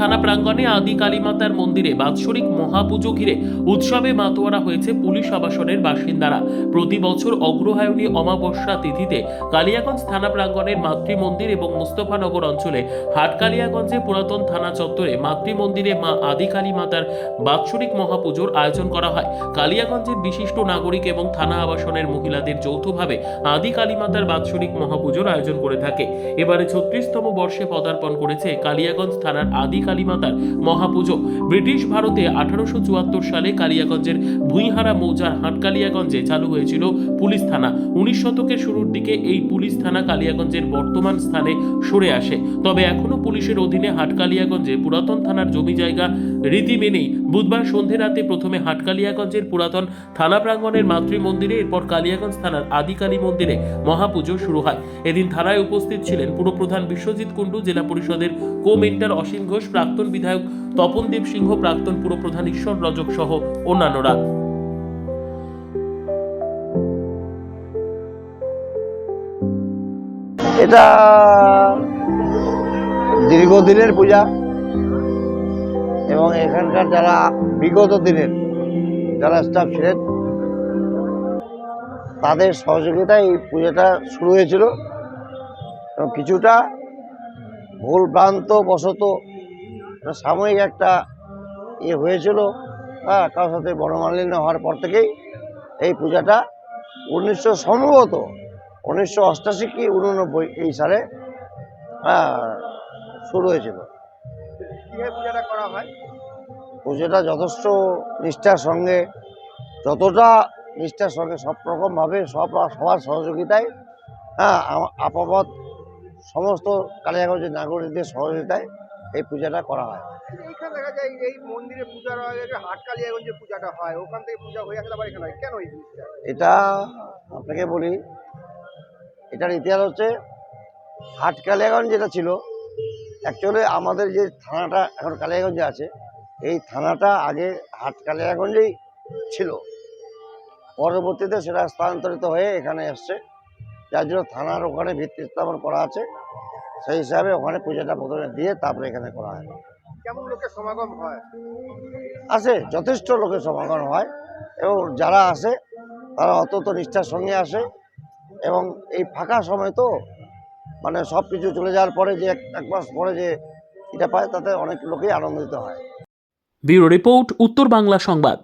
থানা প্রাঙ্গণে আদি কালীমাতার মন্দিরে বাৎসরিক মহাপুজো ঘিরে উৎসবে মাতোয়ারা হয়েছে পুলিশ আবাসনের বাসিন্দারা। প্রতি বছর অগ্রহায়ণী অমাবস্যা তিথিতে কালিয়াগঞ্জ থানা প্রাঙ্গণের মাতৃমন্দির এবং মুস্তফানগর অঞ্চলে হাটকালিয়াগঞ্জে পুরাতন থানা চত্বরে মাতৃমন্দিরে মা আদি কালীমাতার বাৎসরিক মহাপুজোর আয়োজন করা হয়। কালিয়াগঞ্জের বিশিষ্ট নাগরিক এবং থানা আবাসনের মহিলাদের যৌথভাবে আদি কালীমাতার বাৎসরিক মহাপুজোর আয়োজন করে থাকে। এবারে 36তম বর্ষে পদার্পণ করেছে কালিয়াগঞ্জ থানার আদি কালীমাতার মহাপুজো। ব্রিটিশ ভারতে 1874 সালে কালিয়াগঞ্জের ভুঁইহারা মৌজার হাটকালিয়াগঞ্জে চালু হয়েছিল পুলিশ থানা। 19 শতকের শুরুর দিকে এই পুলিশ থানা কালিয়াগঞ্জের বর্তমান স্থানে সরে আসে। তবে এখনো পুলিশের অধীনে হাটকালিয়াগঞ্জে পুরাতন থানার জমি জায়গা রীতি মেনেই বুধবার সন্ধে রাতে প্রথমে হাটকালিয়াগঞ্জের পুরাতন থানা প্রাঙ্গণের মাতৃমন্দিরে, এরপর কালিয়াগঞ্জ থানার আদি কালী মন্দিরে মহাপুজো শুরু হয়। এদিন থানায় উপস্থিত ছিলেন পুরপ্রধান বিশ্বজিৎ কুণ্ডু, জেলা পরিষদের কো-মেন্টর অসীম ঘোষ, প্রাক্তন বিধায়ক তপনদেব সিংহ, প্রাক্তন পুরপ্রধান ঈশ্বর রজক সহ অন্যান্যরা। এটা দীর্ঘদিনের পূজা এবং এখানকার যারা বিগত দিনের যারা স্টাফ ছিলেন তাদের সহযোগিতায় এই পূজাটা শুরু হয়েছিল এবং কিছুটা ভুল ভ্রান্ত বশত সাময়িক একটা হয়েছিল, কারোর সাথে বনমালিন্য হওয়ার পর থেকেই এই পূজাটা সম্ভবত 1988 কি 89 এই সালে শুরু হয়েছিল। পূজাটা করা হয়, পূজাটা যথেষ্ট নিষ্ঠার সঙ্গে, যতটা নিষ্ঠার সঙ্গে সব রকমভাবে সবার সহযোগিতায়, আপাতত সমস্ত কালিয়াগঞ্জের নাগরিকদের সহযোগিতায় এই পূজাটা করা হয়। এখানে দেখা যায় এই মন্দিরে পূজা হয়, হাটকালিয়াগঞ্জে পূজাটা হয়, ওখান থেকে পূজা হয়ে আসলে আবার এখানে হয় কেন এই জিনিসটা? এটা আপনাকে বলি, এটার ইতিহাস হচ্ছে হাটকালিয়াগঞ্জ যেটা ছিল, অ্যাকচুয়ালি আমাদের যে থানাটা এখন কালিয়াগঞ্জে আছে, এই থানাটা আগে হাটকালিয়াগঞ্জেই ছিল। পরবর্তীতে সেটা স্থানান্তরিত হয়ে এখানে এসছে, যার জন্য থানার ওখানে ভিত্তি স্থাপন করা আছে। সেই হিসাবে ওখানে পূজাটা প্রথমে দিয়ে তারপরে এখানে করা হয়। কেমন লোকের সমাগম হয়? আসে, যথেষ্ট লোকের সমাগম হয় এবং যারা আসে তারা অত্যন্ত নিষ্ঠার সঙ্গে আসে এবং এই ফাঁকা সময় তো মানে সব কিছু চলে যাওয়ার পরে যে এক মাস পরে যে এটা পায়, তাতে অনেক লোকেই আনন্দিত হয়। ব্যুরো রিপোর্ট, উত্তর বাংলা সংবাদ।